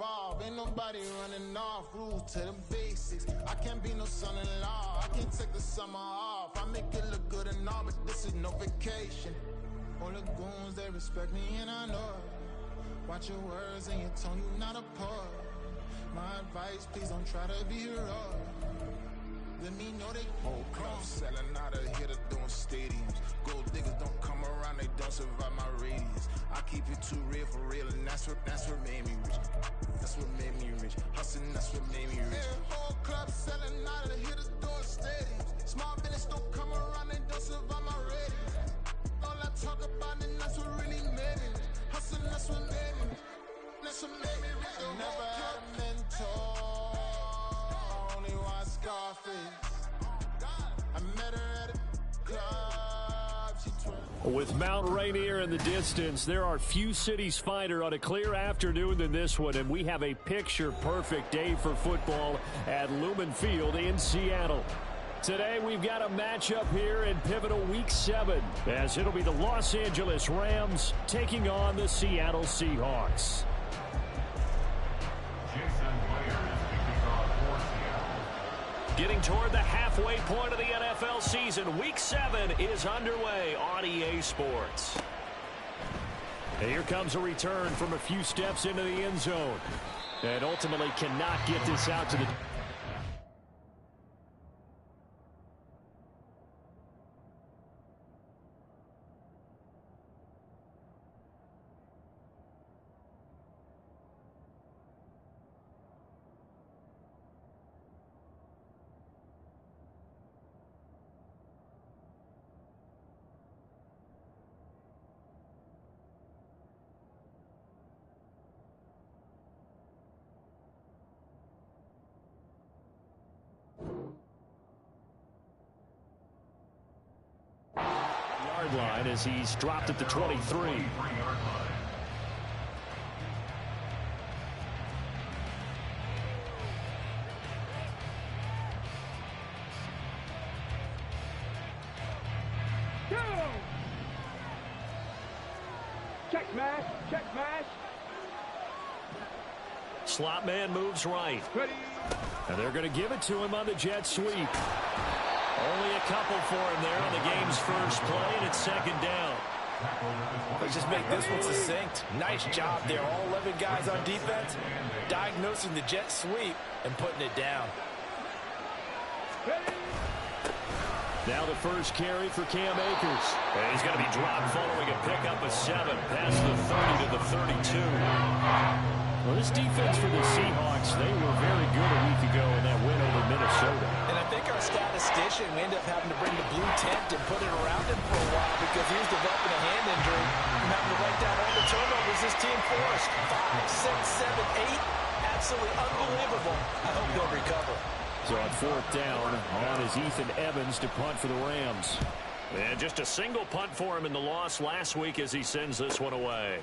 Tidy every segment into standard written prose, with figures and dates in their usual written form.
evolve. Ain't nobody running off, rules to the basics. I can't be no son-in-law, I can't take the summer off. I make it look good and all, but this is no vacation. All the goons, they respect me and I know it. Watch your words and your tone, you not a poet. My advice, please don't try to be heroic. Let me know they whole club selling out of here to doing stadiums. Gold diggers don't come around, they don't survive my radius. I keep it too real for real, and that's what made me rich. That's what made me rich. Hustling, that's what made me rich. Yeah, whole club selling out of here to doing stadiums. Small business don't come around, they don't survive my radius. All I talk about and that's what really made me rich. Hustling, that's what made me rich. That's what made me rich. I never had a mentor. I met her at a club. With Mount Rainier in the distance, there are few cities finer on a clear afternoon than this one, and we have a picture-perfect day for football at Lumen Field in Seattle. Today, we've got a matchup here in pivotal Week 7, as it'll be the Los Angeles Rams taking on the Seattle Seahawks. Getting toward the halfway point of the NFL season, Week 7 is underway on EA Sports. And here comes a return from a few steps into the end zone. And ultimately cannot get this out to the... line as he's dropped at the 23. Check mash, check mash. Slot man moves right. Ready. And they're going to give it to him on the jet sweep. Only a couple for him there on the game's first play, and it's second down. Let's just make this one succinct. Nice job there. All 11 guys on defense diagnosing the jet sweep and putting it down. Now the first carry for Cam Akers. And he's going to be dropped following a pickup of 7 past the 30 to the 32. Well, this defense for the Seahawks, they were very good a week ago in that win over Minnesota. And I think our statistician, we end up having to bring the blue tent and put it around him for a while because he was developing a hand injury and having to write down all the turnovers this team forced. 5, 6, 7, 8. Absolutely unbelievable. I hope they'll recover. So on fourth down, on is Ethan Evans to punt for the Rams. And just a single punt for him in the loss last week as he sends this one away.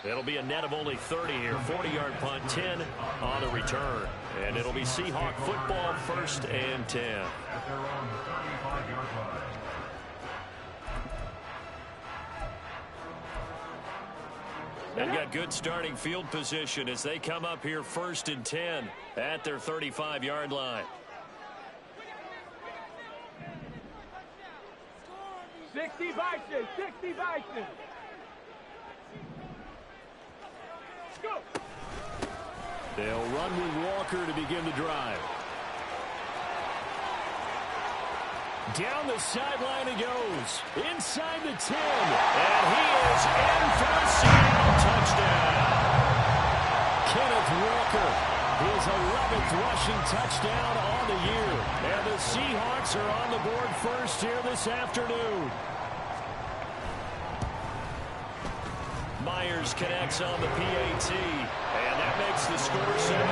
It'll be a net of only 30 here. 40-yard punt, 10 on the return. And it'll be Seahawk football, 1st and 10. They've got good starting field position as they come up here 1st and 10 at their 35-yard line. 60 Vikings, 60 Vikings. Go. They'll run with Walker to begin the drive. Down the sideline he goes. Inside the 10. And he is in for the Seattle touchdown. Kenneth Walker, his 11th rushing touchdown on the year. And the Seahawks are on the board first here this afternoon. Myers connects on the PAT, and that makes the score 7-0.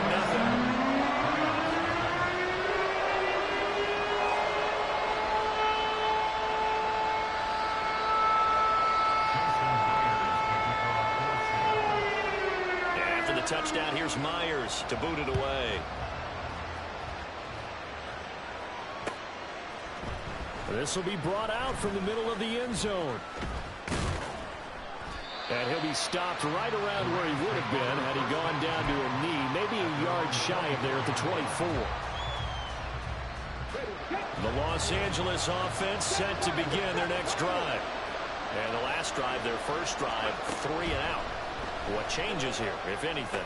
After the touchdown, here's Myers to boot it away. This will be brought out from the middle of the end zone. And he'll be stopped right around where he would have been had he gone down to a knee, maybe a yard shy of there at the 24. The Los Angeles offense set to begin their next drive. And the last drive, their first drive, 3 and out. What changes here, if anything?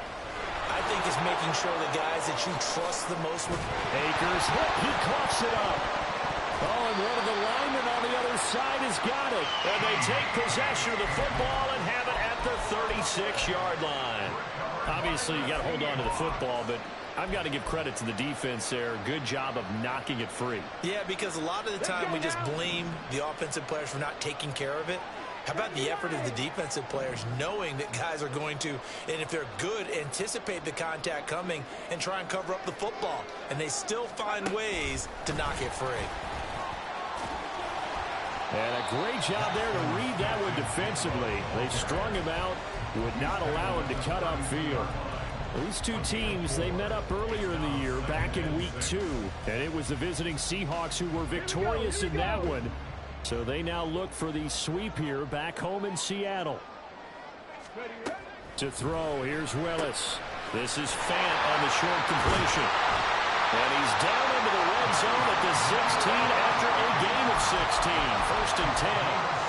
I think it's making sure the guys that you trust the most with. Akers, he coughs it up. Oh, and one of the linemen on the other side has got it. And they take possession of the football and have it at the 36-yard line. Obviously, you got to hold on to the football, but I've got to give credit to the defense there. Good job of knocking it free. Yeah, because a lot of the time we just blame the offensive players for not taking care of it. How about the effort of the defensive players knowing that guys are going to, and if they're good, anticipate the contact coming and try and cover up the football. And they still find ways to knock it free. And a great job there to read that one defensively. They strung him out, would not allow him to cut upfield. These two teams, they met up earlier in the year, back in Week 2. And it was the visiting Seahawks who were victorious in that one. So they now look for the sweep here back home in Seattle. To throw, here's Willis. This is Fant on the short completion. And he's down into the red zone at the 16 after a gain of 16. 1st and 10.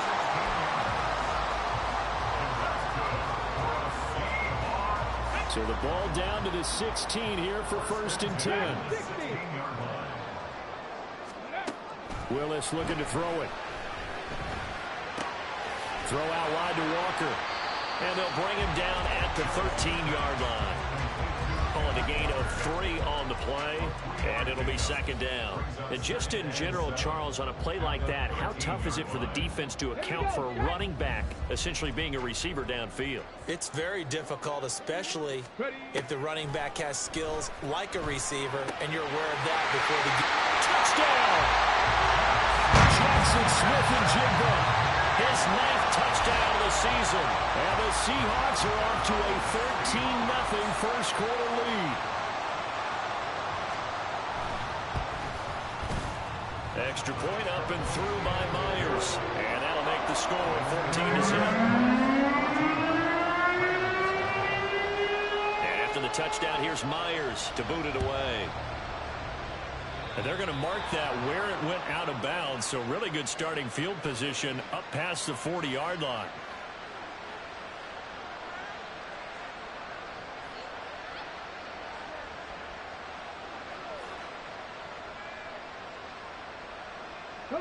So the ball down to the 16 here for 1st and 10. Willis looking to throw it. Throw out wide to Walker. And they'll bring him down at the 13-yard line. Calling a gain of 3 on the play, and it'll be 2nd down. And just in general, Charles, on a play like that, how tough is it for the defense to account for a running back essentially being a receiver downfield? It's very difficult, especially if the running back has skills like a receiver, and you're aware of that before the touchdown. Jackson Smith and Jigba. His 9th touchdown of the season. And the Seahawks are off to a 13-0 first quarter lead. Extra point up and through by Myers. And that'll make the score 14-7. And after the touchdown, here's Myers to boot it away. And they're going to mark that where it went out of bounds. So really good starting field position up past the 40-yard line.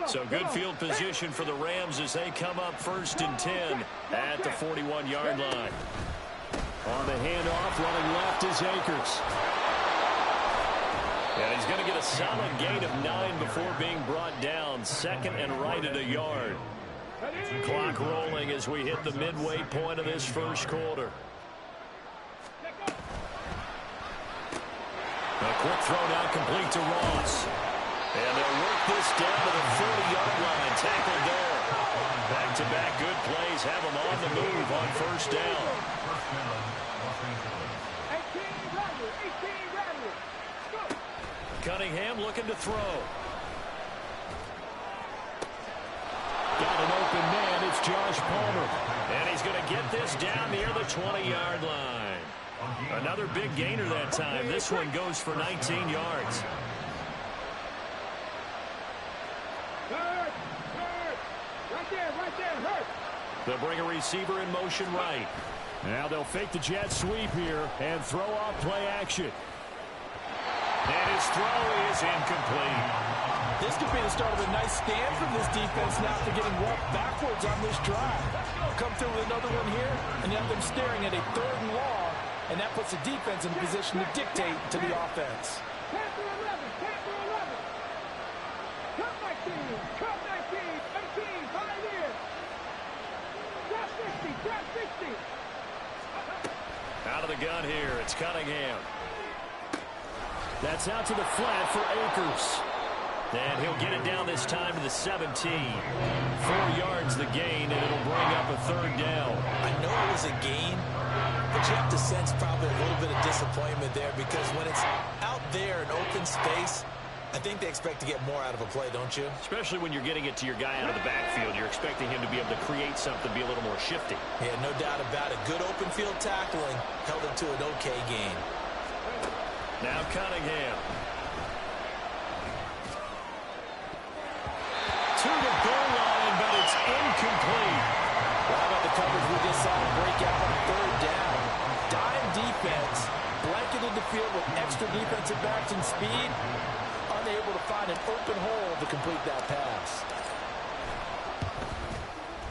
So good field position for the Rams as they come up 1st and 10 at the 41-yard line. On the handoff, running left is Akers. And he's going to get a solid gain of 9 before being brought down. 2nd and right at a yard. Clock rolling as we hit the midway point of this first quarter. A quick throw now complete to Ross. And they'll work this down to the 40-yard line. Tackled there. Back-to-back good plays have them on the move on 1st down. Cunningham looking to throw. Got an open man. It's Josh Palmer. And he's going to get this down near the 20-yard line. Another big gainer that time. This one goes for 19 yards. They'll bring a receiver in motion right. Now they'll fake the jet sweep here and throw off play action. And his throw is incomplete. This could be the start of a nice stand from this defense now after getting walked backwards on this drive. Come through with another one here, and you have them staring at a 3rd and long, and that puts the defense in a position to dictate to the offense. Out of the gun here, it's Cunningham. That's out to the flat for Akers. And he'll get it down this time to the 17. 4 yards the gain, and it'll bring up a 3rd down. I know it was a gain, but you have to sense probably a little bit of disappointment there because when it's out there in open space, I think they expect to get more out of a play, don't you? Especially when you're getting it to your guy out of the backfield. You're expecting him to be able to create something, be a little more shifty. Yeah, no doubt about it. Good open field tackling held it to an okay gain. Now Cunningham. To the goal line, but it's incomplete. Well, how about the coverage we just saw break out on third down? Dime defense, blanketed the field with extra defensive backs and speed, unable to find an open hole to complete that pass.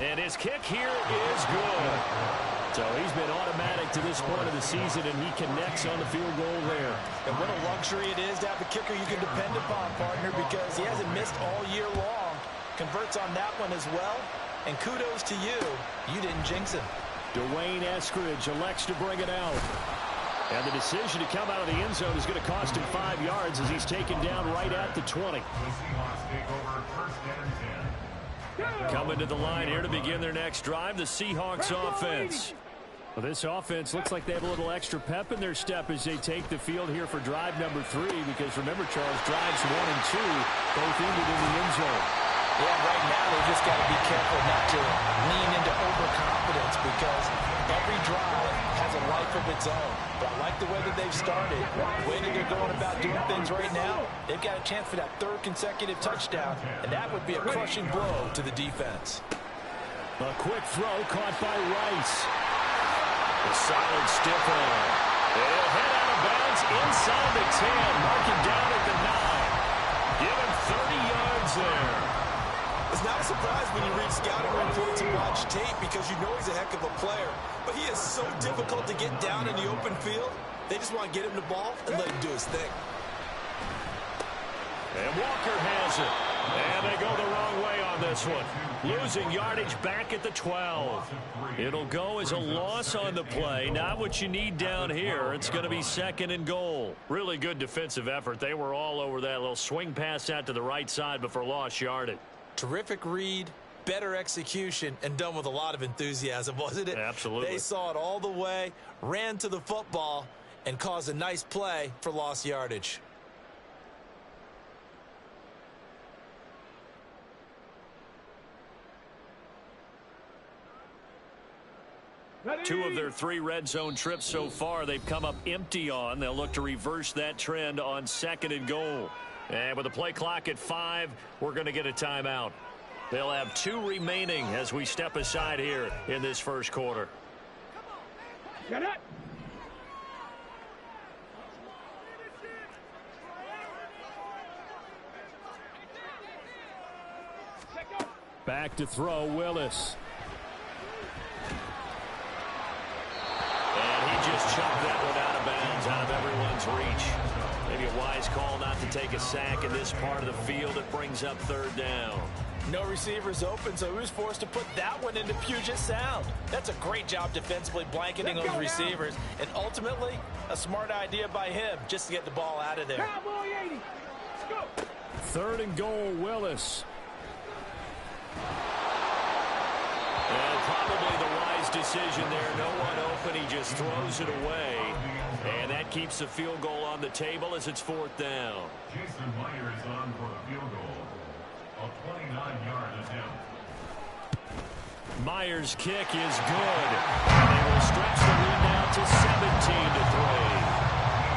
And his kick here is good. So he's been automatic to this point of the season, and he connects on the field goal there. And what a luxury it is to have a kicker you can depend upon, partner, because he hasn't missed all year long. Converts on that one as well. And kudos to you. You didn't jinx him. Dwayne Eskridge elects to bring it out. And the decision to come out of the end zone is going to cost him 5 yards as he's taken down right at the 20. Coming to the line here to begin their next drive, the Seahawks offense. Well, this offense looks like they have a little extra pep in their step as they take the field here for drive number 3, because remember, Charles, drives 1 and 2 both ended in the end zone. Yeah, right now they just got to be careful not to lean into overconfidence, because every drive has a life of its own. But I like the way that they've started. The way that they're going about doing things right now, they've got a chance for that 3rd consecutive touchdown, and that would be a crushing blow to the defense. A quick throw caught by Rice. A solid stiff arm. It'll head out of bounds inside the 10. Mark it down at the 9. Give him 30 yards there. It's not a surprise when you read scouting reports and watch tape, because you know he's a heck of a player. But he is so difficult to get down in the open field. They just want to get him the ball and let him do his thing. And Walker has it. And they go the wrong way on this one. Losing yardage back at the 12. It'll go as a loss on the play. Not what you need down here. It's going to be 2nd and goal. Really good defensive effort. They were all over that little swing pass out to the right side before lost yardage. Terrific read, better execution, and done with a lot of enthusiasm, wasn't it? Absolutely. They saw it all the way, ran to the football, and caused a nice play for lost yardage. Two of their 3 red zone trips so far, they've come up empty on. They'll look to reverse that trend on 2nd and goal. And with the play clock at 5, we're going to get a timeout. They'll have 2 remaining as we step aside here in this first quarter. Get it. Back to throw, Willis. And he just chucked that one out of bounds, out of everyone's reach. Maybe a wise call not to take a sack in this part of the field. It brings up 3rd down. No receivers open, so he was forced to put that one into Puget Sound. That's a great job defensively blanketing those receivers, and ultimately a smart idea by him just to get the ball out of there. Cowboy 80. Go. 3rd and goal, Willis. And probably the wise decision there. No one open. He just throws it away. And that keeps the field goal on the table as it's 4th down. Jason Myers on for the field goal. A 29-yard attempt. Myers' kick is good. They will stretch the lead now to 17-3.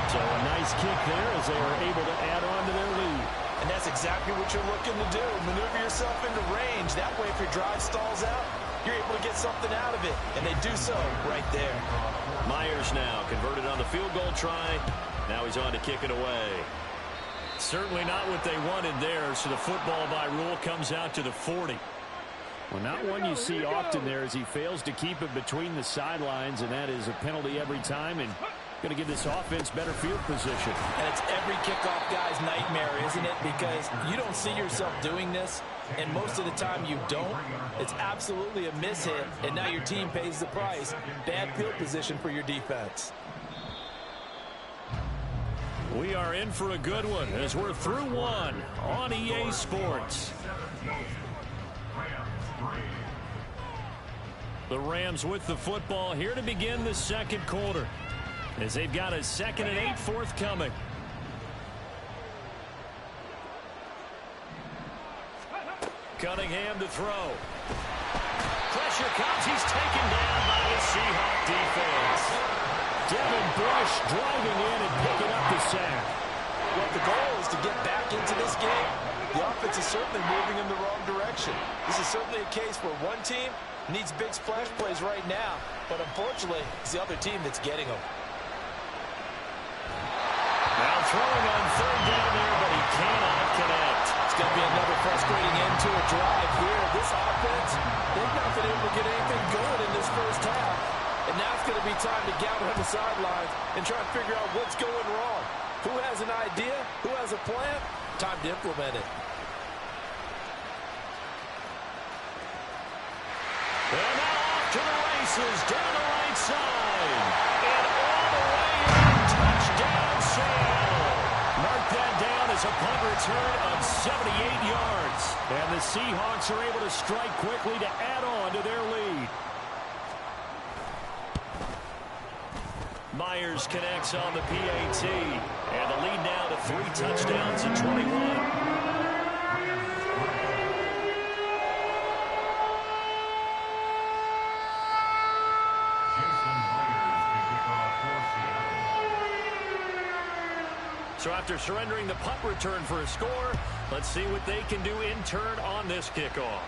So a nice kick there as they are able to add on to their lead. And that's exactly what you're looking to do. Maneuver yourself into range. That way, if your drive stalls out, you're able to get something out of it. And they do so right there. Myers now converted on the field goal try. Now he's on to kick it away. Certainly not what they wanted there, so the football by rule comes out to the 40. Well, not one you see often there as he fails to keep it between the sidelines, and that is a penalty every time, and going to give this offense better field position. And it's every kickoff guy's nightmare, isn't it? Because you don't see yourself doing this, and most of the time you don't. It's absolutely a mishit, and now your team pays the price. Bad field position for your defense. We are in for a good one as we're through one on EA Sports. The Rams with the football here to begin the 2nd quarter, as they've got a 2nd and 8 forthcoming. Cunningham to throw. Pressure comes. He's taken down by the Seahawk defense. Devin Bush driving in and picking up the sack. Well, the goal is to get back into this game. The offense is certainly moving in the wrong direction. This is certainly a case where one team needs big splash plays right now, but unfortunately, it's the other team that's getting them. Now throwing on third down there, but he cannot connect. It's going to be another frustrating end to a drive here. This offense, they've not been able to get anything going in this first half. And now it's going to be time to gather on the sidelines and try and figure out what's going wrong. Who has an idea? Who has a plan? Time to implement it. And now off to the races, down the right side. And all the way in, touchdown Seattle. Mark that down as a punt return of 78 yards. And the Seahawks are able to strike quickly to add on to their lead. Myers connects on the PAT. And the lead now to 3 touchdowns and 21. So after surrendering the punt return for a score, let's see what they can do in turn on this kickoff.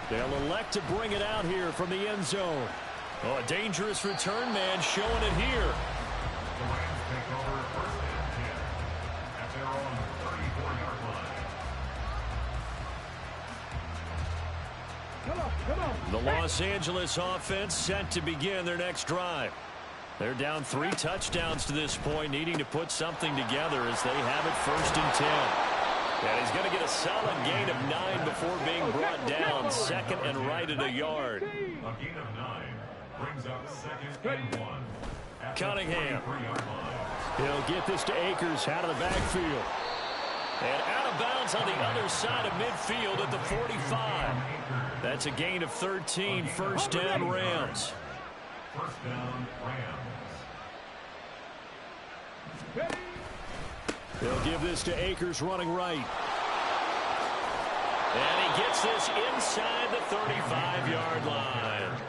They'll elect to bring it out here from the end zone. Oh, a dangerous return man showing it here. The Rams take over first and 10 at their own 34-yard line. Come on. The Los Angeles offense set to begin their next drive. They're down 3 touchdowns to this point, needing to put something together as they have it first and 10. And he's going to get a solid gain of 9 before being brought down, second and right at a yard. A gain of 9 brings up second and 1. Cunningham. He'll get this to Akers out of the backfield. And out of bounds on the other side of midfield at the 45. That's a gain of 13, first down Rams. First down, Rams. They'll give this to Akers running right. And he gets this inside the 35-yard line.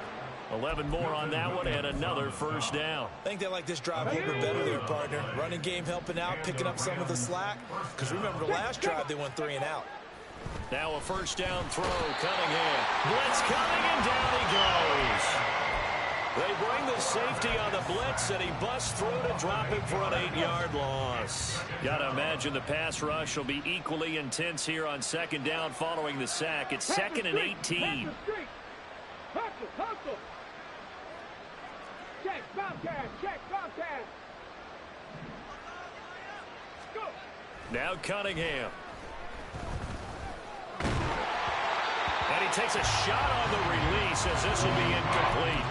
11 more on that one and another first down. I think they like this drive a little bit better there, partner. Running game helping out, picking up some of the slack. Because remember the last drive, they went 3 and out. Now a first down throw, Cunningham. Blitz coming and down he goes. They bring the safety on the blitz, and he busts through to drop him for an 8-yard loss. Got to imagine the pass rush will be equally intense here on second down following the sack. It's second and 18. Hustle. Check, Bobcat. Go. Now Cunningham. And he takes a shot on the release as this will be incomplete.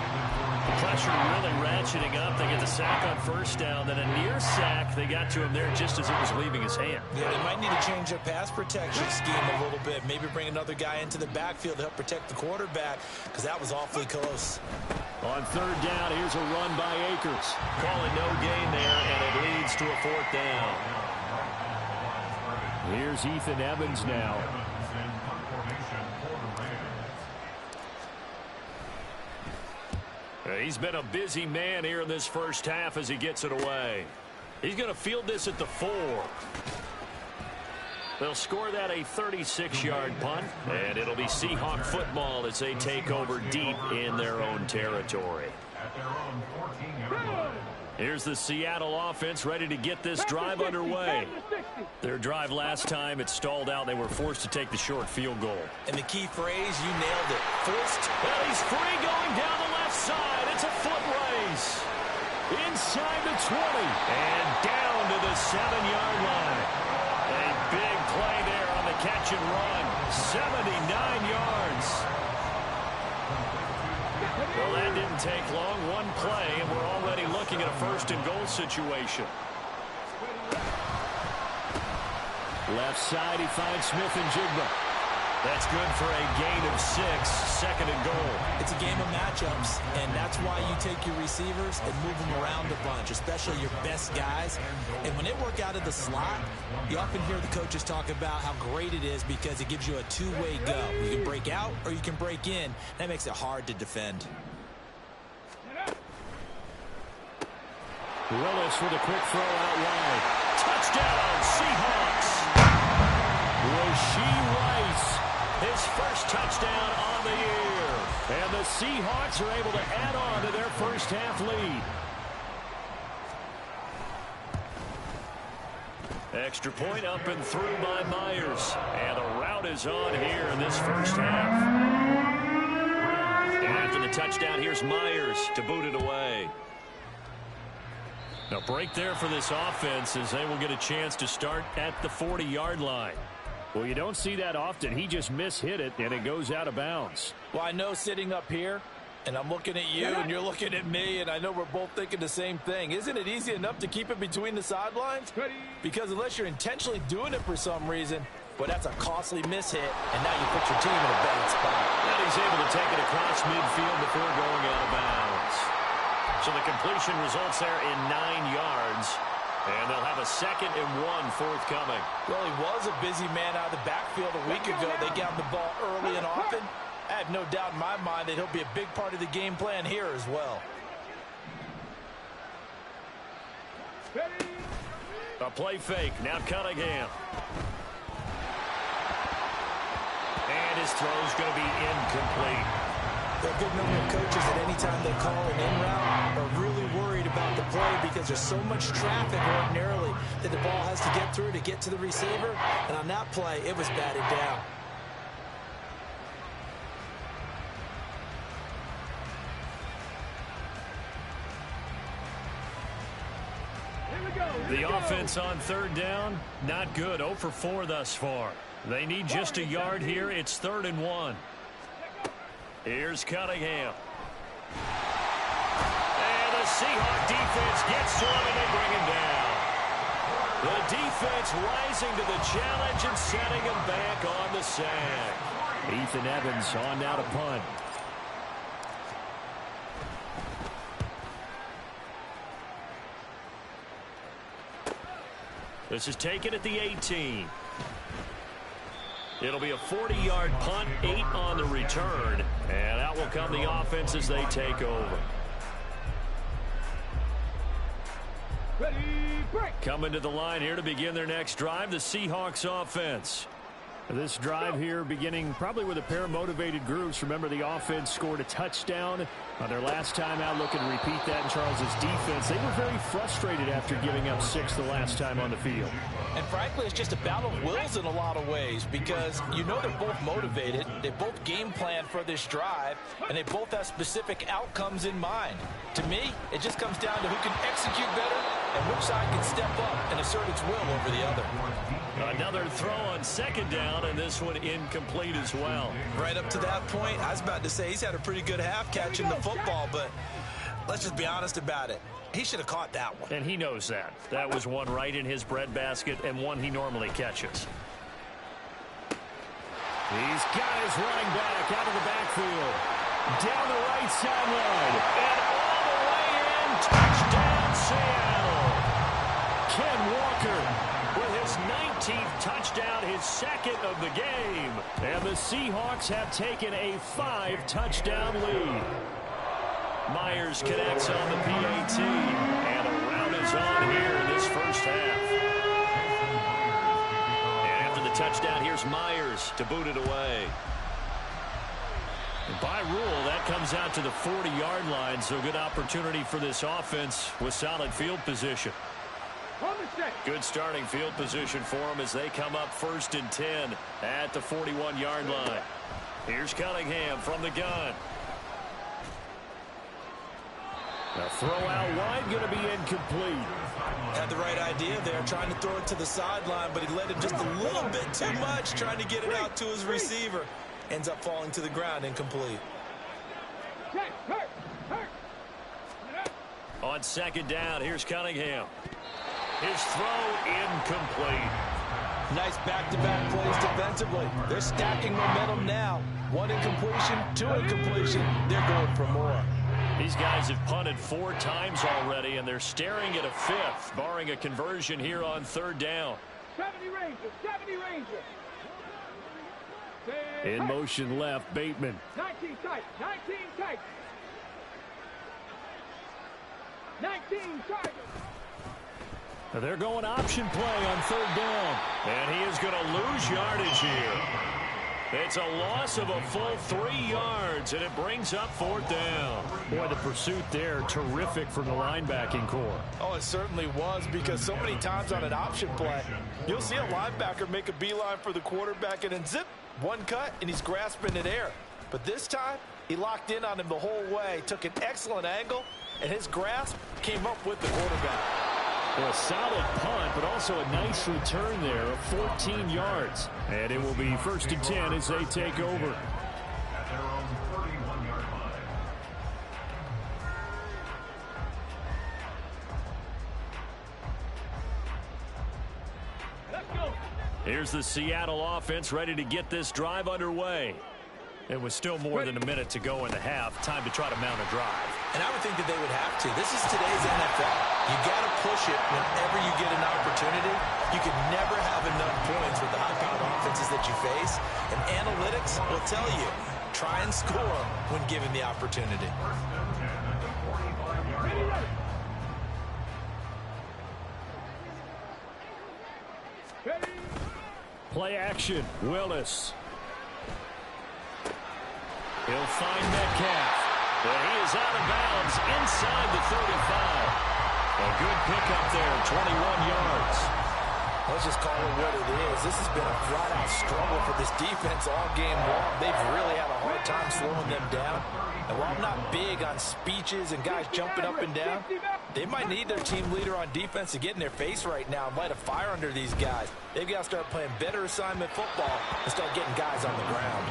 The pressure really ratcheting up. They get the sack on first down. Then a near sack. They got to him there just as it was leaving his hand. Yeah, they might need to change their pass protection scheme a little bit. Maybe bring another guy into the backfield to help protect the quarterback, because that was awfully close. On third down, here's a run by Akers. Calling no gain there, and it leads to a 4th down. Here's Ethan Evans now. He's been a busy man here in this first half as he gets it away. He's going to field this at the 4. They'll score that a 36-yard punt, and it'll be Seahawk football as they take over deep in their own territory. At their own 14-yard line. Here's the Seattle offense ready to get this drive underway. Their drive last time, it stalled out. They were forced to take the short field goal. And the key phrase, you nailed it. Forced. Well, he's free going down the left side. It's a foot race. Inside the 20 and down to the 7-yard line. A big play there on the catch and run. 79 yards. Well, that didn't take long. One play, and we're already looking at a first and goal situation. Left side, he finds Smith and Jigba. That's good for a gain of 6, 2nd and goal. It's a game of matchups, and that's why you take your receivers and move them around a bunch, especially your best guys. And when they work out of the slot, you often hear the coaches talk about how great it is because it gives you a two-way go. You can break out or you can break in. That makes it hard to defend. Willis with a quick throw out wide. Touchdown, Seahawks! Rashee Rice, his first touchdown on the year. And the Seahawks are able to add on to their first half lead. Extra point up and through by Myers. And a route is on here in this first half. And after the touchdown, here's Myers to boot it away. A break there for this offense as they will get a chance to start at the 40-yard line. Well, you don't see that often. He just mishit it, and it goes out of bounds. Well, I know sitting up here, and I'm looking at you, and you're looking at me, and I know we're both thinking the same thing. Isn't it easy enough to keep it between the sidelines? Because unless you're intentionally doing it for some reason, well, that's a costly mishit, and now you put your team in a bad spot. And he's able to take it across midfield before going out of bounds. So the completion results there in 9 yards. And they'll have a 2nd and 1 forthcoming. Well, he was a busy man out of the backfield a week ago. They got him the ball early and often. I have no doubt in my mind that he'll be a big part of the game plan here as well. A play fake. Now Cunningham. And his throw's going to be incomplete. There are a good number of coaches that any time they call an in route are really worried about the play because there's so much traffic ordinarily that the ball has to get through to get to the receiver. And on that play, it was batted down. The offense on 3rd down, not good. 0 for 4 thus far. They need just a yard here. It's 3rd and 1. Here's Cunningham. And the Seahawk defense gets to him and they bring him down. The defense rising to the challenge and setting him back on the sack. Ethan Evans on now to punt. This is taken at the 18. It'll be a 40-yard punt, 8 on the return. And out will come the offense as they take over. Ready, break. Coming to the line here to begin their next drive, the Seahawks offense. This drive here beginning probably with a pair of motivated groups. Remember, the offense scored a touchdown on their last time out. Looking to repeat that in Charles's defense. They were very frustrated after giving up 6 the last time on the field. And frankly, it's just a battle of wills in a lot of ways because you know they're both motivated. They both game plan for this drive, and they both have specific outcomes in mind. To me, it just comes down to who can execute better and which side can step up and assert its will over the other. Another throw on 2nd down, and this one incomplete as well. Right up to that point, I was about to say he's had a pretty good half catching the football, but let's just be honest about it. He should have caught that one. And he knows that. That was one right in his breadbasket and one he normally catches. He's got his running back out of the backfield. Down the right sideline. And all the way in. Touchdown, Seattle. Ken Walker with his 19th touchdown, his 2nd of the game. And the Seahawks have taken a 5-touchdown lead. Myers connects on the PAT, and a rout is on here in this first half. And after the touchdown, here's Myers to boot it away. And by rule, that comes out to the 40-yard line, so good opportunity for this offense with solid field position. Good starting field position for them as they come up 1st and 10 at the 41-yard line. Here's Cunningham from the gun. A throw out wide, going to be incomplete. Had the right idea there, trying to throw it to the sideline, but he led him just a little bit too much, trying to get it out to his receiver. Ends up falling to the ground, incomplete. On 2nd down, here's Cunningham. His throw incomplete. Nice back-to-back plays defensively. They're stacking momentum now. 1 incompletion, 2 incompletion. They're going for more. These guys have punted 4 times already, and they're staring at a 5th, barring a conversion here on 3rd down. 70 Rangers, 70 Rangers. In motion left, Bateman. 19 tight, 19 tight. 19 tight. They're going option play on 3rd down. And he is going to lose yardage here. It's a loss of a full 3 yards, and it brings up 4th down. Boy, the pursuit there, terrific from the linebacking core. Oh, it certainly was, because so many times on an option play, you'll see a linebacker make a beeline for the quarterback, and then zip, 1 cut, and he's grasping at air. But this time, he locked in on him the whole way, took an excellent angle, and his grasp came up with the quarterback. Well, a solid punt, but also a nice return there of 14 yards. And it will be 1st and 10 as they take over. At their own 31-yard line. Let's go. Here's the Seattle offense ready to get this drive underway. It was still more than a minute to go in the half. Time to try to mount a drive. And I would think that they would have to. This is today's NFL. You got to push it whenever you get an opportunity. You can never have enough points with the high-powered offenses that you face. And analytics will tell you, try and score when given the opportunity. Play action. Willis. He'll find Metcalf. But he is out of bounds inside the 35. A good pickup there, 21 yards. Let's just call it what it is. This has been a flat-out struggle for this defense all game long. They've really had a hard time slowing them down. And while I'm not big on speeches and guys jumping up and down, they might need their team leader on defense to get in their face right now and light a fire under these guys. They've got to start playing better assignment football and start getting guys on the ground.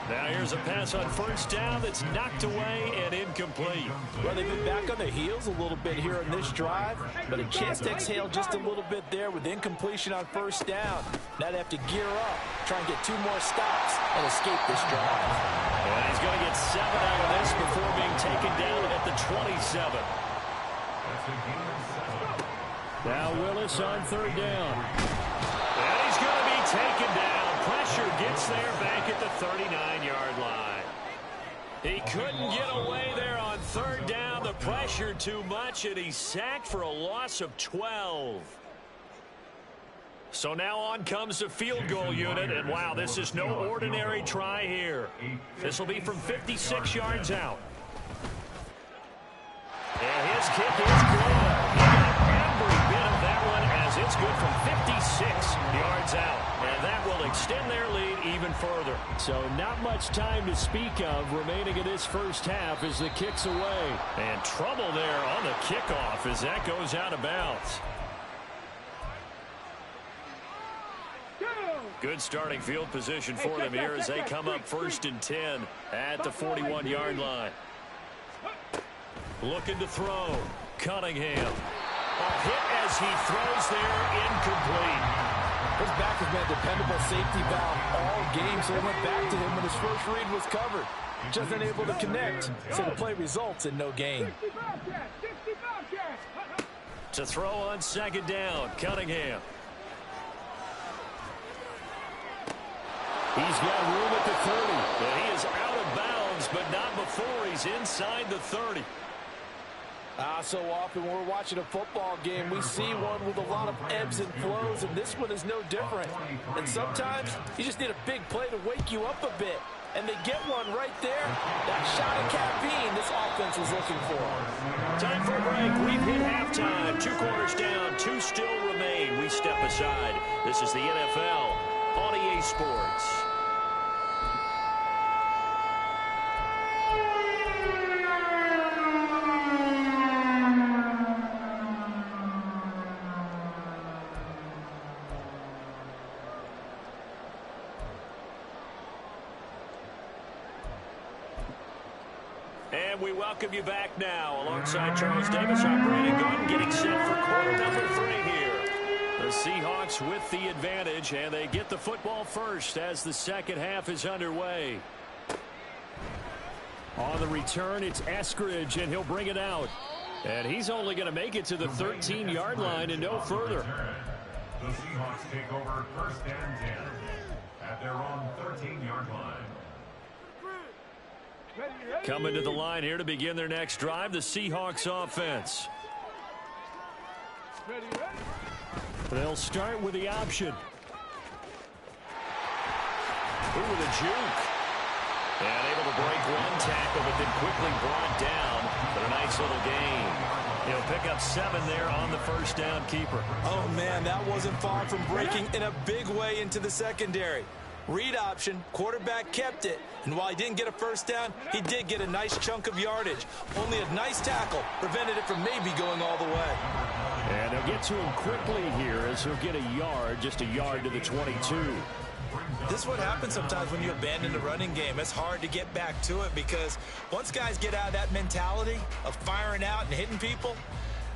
Now here's a pass on 1st down that's knocked away and incomplete. Well, they've been back on their heels a little bit here in this drive, but a chance to exhale just a little bit there with incompletion on 1st down. Now they have to gear up, try and get 2 more stops and escape this drive. And he's going to get 7 out of this before being taken down at the 27. Now Willis on 3rd down. And he's going to be taken down. Pressure gets there back at the 39-yard line. He couldn't get away there on 3rd down. The pressure too much, and he's sacked for a loss of 12. So now on comes the field goal unit, and wow, this is no ordinary try here. This will be from 56 yards out. And his kick is good. He got every bit of that one as it's good from 56 yards out. And that will extend their lead even further. So not much time to speak of remaining in this 1st half as the kick's away. And trouble there on the kickoff as that goes out of bounds. Good starting field position for them here as they come up 1st and 10 at the 41-yard line. Looking to throw. Cunningham. A hit as he throws there, incomplete. His back has been a dependable safety valve all game, so they went back to him when his first read was covered. Just unable to connect, so the play results in no gain. To throw on 2nd down, Cunningham. He's got room at the 30, and he is out of bounds, but not before he's inside the 30. So often when we're watching a football game, we see one with a lot of ebbs and flows, and this one is no different. And sometimes you just need a big play to wake you up a bit, and they get one right there. That shot of caffeine this offense was looking for. Time for a break. We've hit halftime. 2 quarters down, 2 still remain. We step aside. This is the NFL on EA Sports. And we welcome you back now. Alongside Charles Davis, I'm Brandon Gordon, getting set for quarter number 3 here. The Seahawks with the advantage, and they get the football first as the second half is underway. On the return, it's Eskridge, and he'll bring it out. And he's only going to make it to the 13-yard line and no further. The Seahawks take over first and 10 at their own 13-yard line. Coming to the line here to begin their next drive, the Seahawks offense. They'll start with the option. Ooh, with a juke. And able to break one tackle, but then quickly brought down. But a nice little gain. He'll pick up 7 there on the first down keeper. Oh, man, that wasn't far from breaking in a big way into the secondary. Read option, quarterback kept it, and while he didn't get a first down, he did get a nice chunk of yardage. Only a nice tackle prevented it from maybe going all the way. And they'll get to him quickly here as he'll get a yard, just a yard to the 22. This is what happens sometimes when you abandon the running game. It's hard to get back to it because once guys get out of that mentality of firing out and hitting people,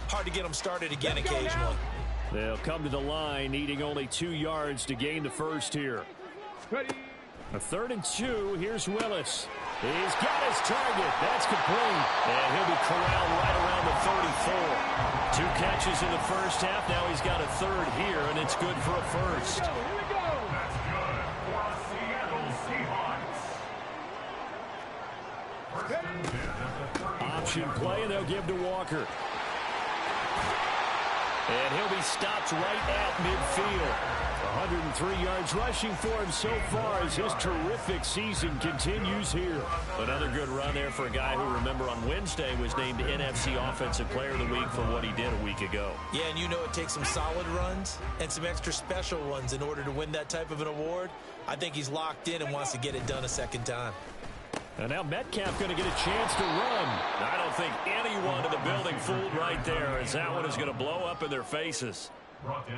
hard to get them started again occasionally. They'll come to the line needing only 2 yards to gain the first here. A 3rd and 2. Here's Willis. He's got his target. That's complete. And he'll be corralled right around the 34. 2 catches in the first half. Now he's got a 3rd here, and it's good for a first. That's good for Seattle Seahawks. First and 10 at the 30. Option play, and they'll give to Walker. And he'll be stopped right at midfield. 103 yards rushing for him so far as his terrific season continues here. Another good run there for a guy who, remember, on Wednesday was named NFC Offensive Player of the Week for what he did a week ago. Yeah, and you know it takes some solid runs and some extra special ones in order to win that type of an award. I think he's locked in and wants to get it done a second time. And now Metcalf going to get a chance to run. I don't think anyone in the building fooled right there, as that one is going to blow up in their faces.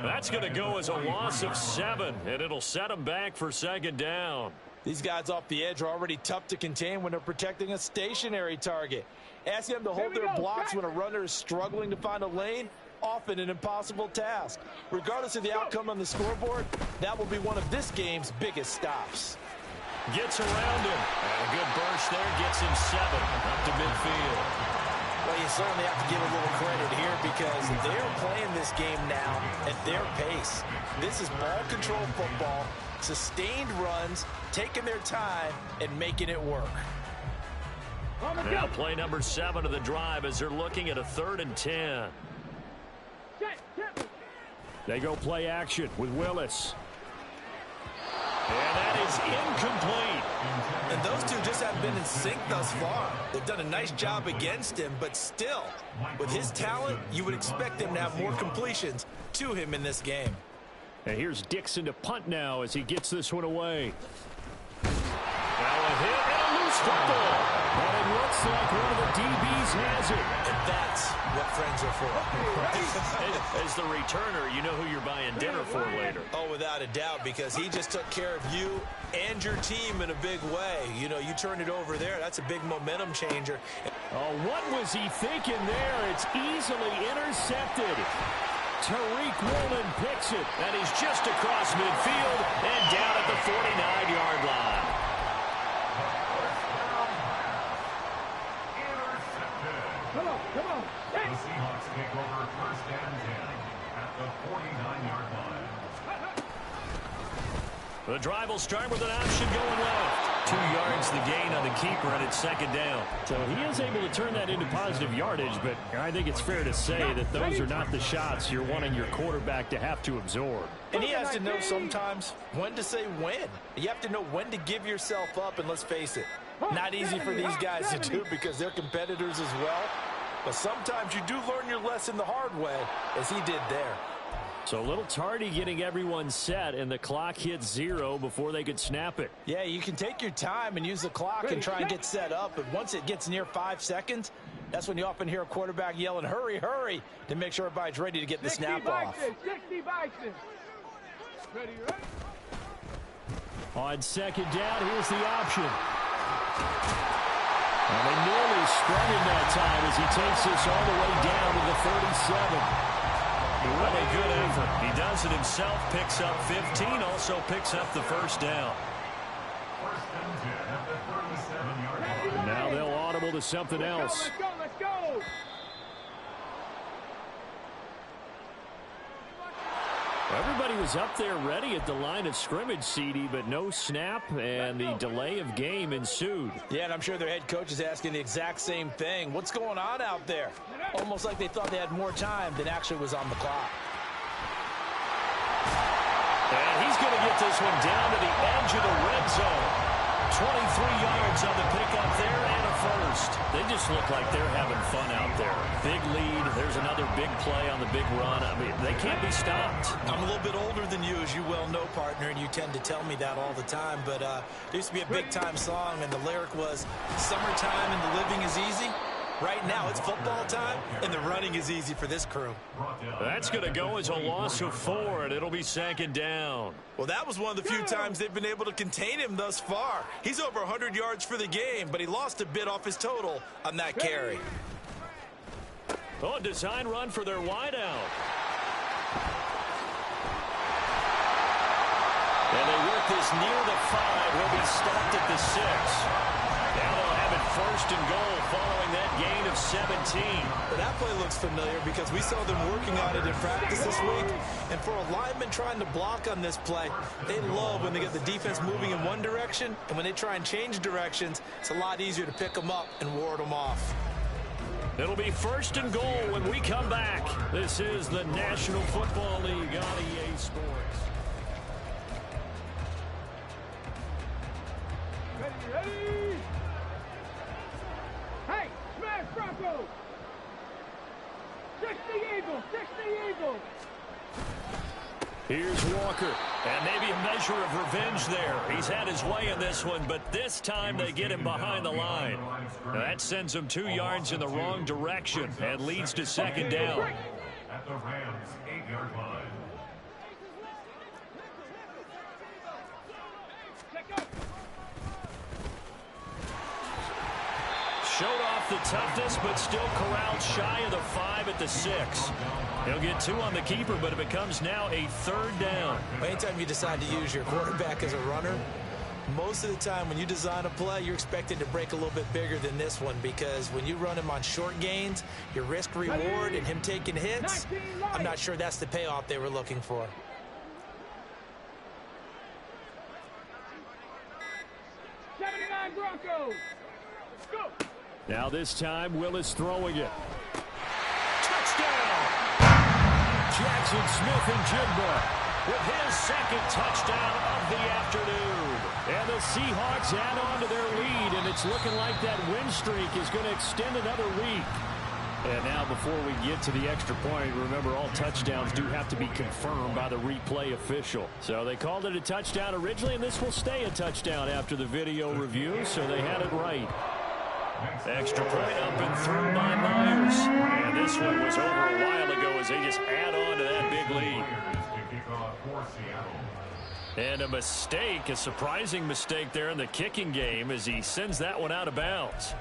That's going to go as a loss of 7, and it'll set them back for second down. These guys off the edge are already tough to contain when they're protecting a stationary target. Asking them to hold their blocks when a runner is struggling to find a lane, often an impossible task. Regardless of the outcome on the scoreboard, that will be one of this game's biggest stops. Gets around him. And a good burst there gets him 7 up to midfield. Well, you certainly have to give a little credit here because they're playing this game now at their pace. This is ball control football, sustained runs, taking their time, and making it work. Now play number 7 of the drive as they're looking at a 3rd and 10. They go play action with Willis. And that is incomplete. And those two just haven't been in sync thus far. They've done a nice job against him, but still, with his talent, you would expect him to have more completions to him in this game. And here's Dixon to punt now as he gets this one away. Now a hit and a loose football. But it looks like one of the DBs has it. And that's what friends are for. As the returner, you know who you're buying dinner for later. Oh, without a doubt, because he just took care of you and your team in a big way. You know, you turn it over there, that's a big momentum changer. Oh, what was he thinking there? It's easily intercepted. Tariq Woolen picks it, and he's just across midfield and down at the 49-yard line. Come on. The Seahawks take over first and 10 at the 49-yard line. The drive will start with an option going left. 2 yards the gain on the keeper, and it's second down. So he is able to turn that into positive yardage, but I think it's fair to say that those are not the shots you're wanting your quarterback to have to absorb. And he has to know sometimes when to say when. You have to know when to give yourself up, and let's face it, not easy for these guys to do because they're competitors as well. But sometimes you do learn your lesson the hard way, as he did there. So a little tardy getting everyone set, and the clock hits 0 before they could snap it. Yeah, you can take your time and use the clock and try and get set up, but once it gets near 5 seconds, that's when you often hear a quarterback yelling, hurry, hurry, to make sure everybody's ready to get the snap off. 60 Bison. Ready? On second down, here's the option. And they nearly sprung him that time as he takes this all the way down to the 37. Really good effort. He does it himself, picks up 15, also picks up the first down. Now they'll audible to something else. Let's go, let's go. Everybody was up there ready at the line of scrimmage, CD, but no snap, and the delay of game ensued. Yeah, and I'm sure their head coach is asking the exact same thing. What's going on out there? Almost like they thought they had more time than actually was on the clock. And he's going to get this one down to the edge of the red zone. 23 yards on the pickup there and a first. They just look like they're having fun out there. Big lead. There's another big play on the big run. I mean, they can't be stopped. I'm a little bit older than you, as you well know, partner, and you tend to tell me that all the time. But there used to be a big-time song, and the lyric was, "Summertime and the living is easy." Right now, it's football time, and the running is easy for this crew. That's going to go as a loss of 4, and it'll be second down. Well, that was one of the few times they've been able to contain him thus far. He's over 100 yards for the game, but he lost a bit off his total on that carry. Oh, a design run for their wideout. And they work this near the 5. He'll be stopped at the 6. Now they'll have it first and goal following that gain of 17. But that play looks familiar because we saw them working on it in practice this week. And for a lineman trying to block on this play, they love when they get the defense moving in one direction. And when they try and change directions, it's a lot easier to pick them up and ward them off. It'll be first and goal when we come back. This is the National Football League on EA Sports. Ready. Hey, smash Bronco. 60 Eagles, 60 Eagles. Here's Walker, and maybe a measure of revenge there. He's had his way in this one, but this time they get him behind the line. Now that sends him 2 yards in the wrong direction and leads to second down. At the Rams' 8-yard line. Showed off the toughness, but still corralled shy of the 5 at the 6. He'll get 2 on the keeper, but it becomes now a third down. Anytime you decide to use your quarterback as a runner, most of the time when you design a play, you're expected to break a little bit bigger than this one, because when you run him on short gains, your risk-reward and him taking hits, I'm not sure that's the payoff they were looking for. Broncos. Go. Now this time, Willis throwing it. Touchdown! Jackson Smith-Njigba with his second touchdown of the afternoon. And the Seahawks add on to their lead, and it's looking like that win streak is going to extend another week. And now before we get to the extra point, remember all touchdowns do have to be confirmed by the replay official. So they called it a touchdown originally, and this will stay a touchdown after the video review, so they had it right. Extra point up and through by Myers. And this one was over a while ago as they just add on to that big lead. And a mistake, a surprising mistake there in the kicking game as he sends that one out of bounds.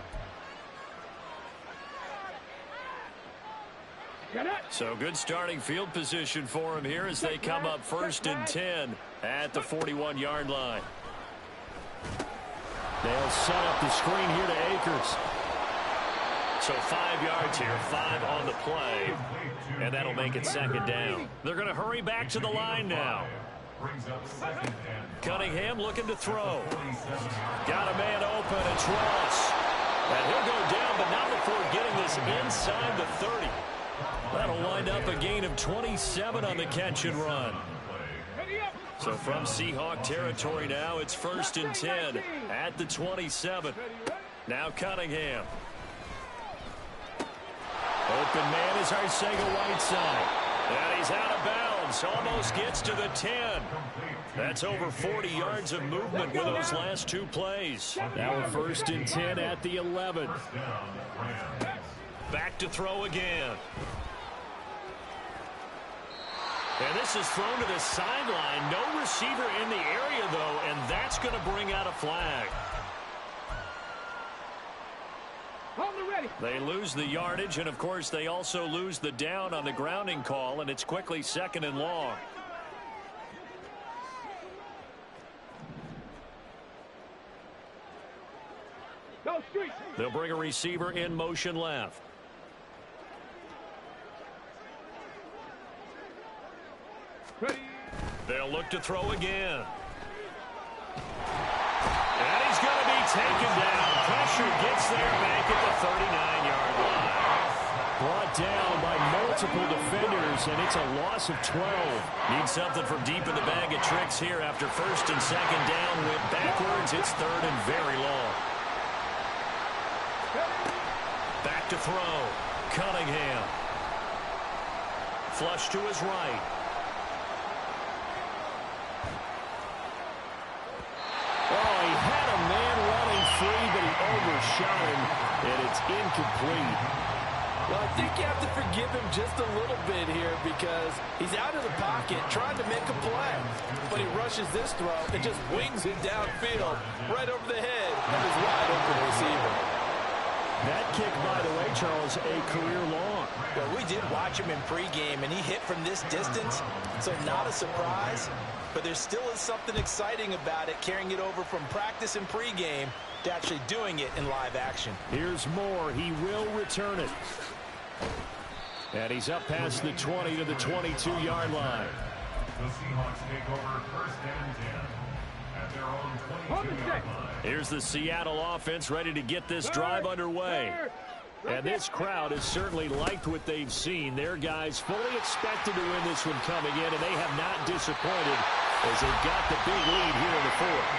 So good starting field position for him here as they come up first and 10 at the 41-yard line. They'll set up the screen here to Akers. So 5 yards here, 5 on the play, and that'll make it second down. They're going to hurry back to the line now. Cunningham looking to throw. Got a man open, it's Ross. And he'll go down, but not before getting this inside the 30. That'll wind up a gain of 27 on the catch and run. So from Seahawk territory now, it's first and 10 at the 27. Now Cunningham. Open man is Arcega-Whiteside. And he's out of bounds. Almost gets to the 10. That's over 40 yards of movement with those last 2 plays. Now a first and 10 at the 11. Back to throw again. And this is thrown to the sideline. No receiver in the area, though, and that's going to bring out a flag. Hold it ready. They lose the yardage, and of course they also lose the down on the grounding call, and it's quickly 2nd and long. Go street. They'll bring a receiver in motion left. Ready. They'll look to throw again. And he's going to be taken down. Pressure gets there back at the 39-yard line. Brought down by multiple defenders, and it's a loss of 12. Need something from deep in the bag of tricks here after 1st and 2nd down. Went backwards. It's 3rd and very long. Back to throw. Cunningham. Flush to his right. Oh, he had a man running free, but he overshot him, and it's incomplete. Well, I think you have to forgive him just a little bit here because he's out of the pocket trying to make a play. But he rushes this throw and just wings it downfield right over the head of his wide open receiver. That kick, by the way, Charles, a career long. Well, we did watch him in pregame, and he hit from this distance, so not a surprise. But there still is something exciting about it, carrying it over from practice and pregame to actually doing it in live action. Here's Moore. He will return it. And he's up past the 20 to the 22-yard line. The Seahawks take over 1st and 10 at their own 22-yard line. Here's the Seattle offense ready to get this drive underway. And this crowd has certainly liked what they've seen. Their guys fully expected to win this one coming in, and they have not disappointed as they've got the big lead here in the 4th.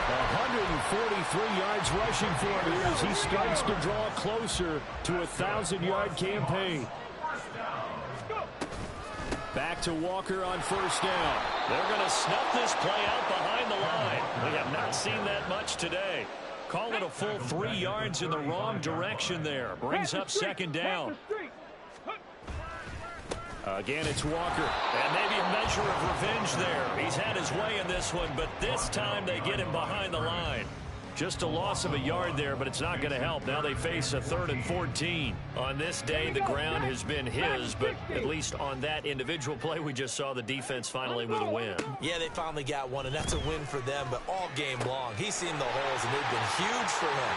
143 yards rushing for him here as he starts to draw closer to a 1,000-yard campaign. Back to Walker on 1st down. They're going to snuff this play out behind the line. We have not seen that much today. Call it a full 3 yards in the wrong direction there. Brings up 2nd down. Again, it's Walker. And maybe a measure of revenge there. He's had his way in this one, but this time they get him behind the line. Just a loss of a yard there, but it's not going to help. Now they face a 3rd and 14. On this day, the ground has been his, but at least on that individual play, we just saw the defense finally with a win. Yeah, they finally got one, and that's a win for them, but all game long, he's seen the holes, and they've been huge for him.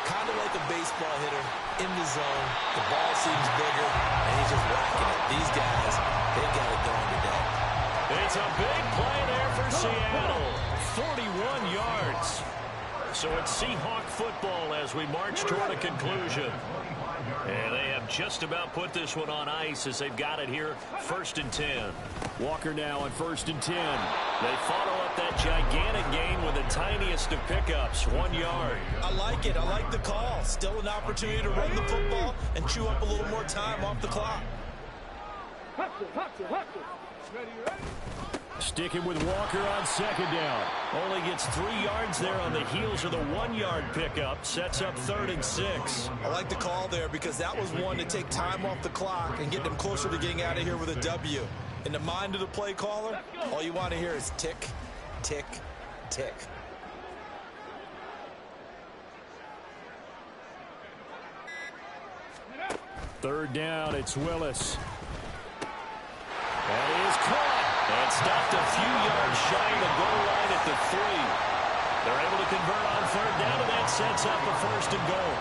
Kind of like a baseball hitter in the zone. The ball seems bigger, and he's just whacking it. These guys, they got it going today. It's a big play there for Seattle. 41 yards. So it's Seahawk football as we march toward a conclusion. And they have just about put this one on ice as they've got it here, 1st and 10. Walker now on 1st and 10. They follow up that gigantic gain with the tiniest of pickups, 1 yard. I like it. I like the call. Still an opportunity to run the football and chew up a little more time off the clock. Hustle. Ready. Sticking with Walker on 2nd down. Only gets 3 yards there on the heels of the 1-yard pickup. Sets up 3rd and 6. I like the call there because that was one to take time off the clock and get them closer to getting out of here with a W. In the mind of the play caller, all you want to hear is tick, tick, tick. Third down, it's Willis. That is caught. And stopped a few yards shy of the goal line at the 3. They're able to convert on 3rd down, and that sets up a 1st and goal.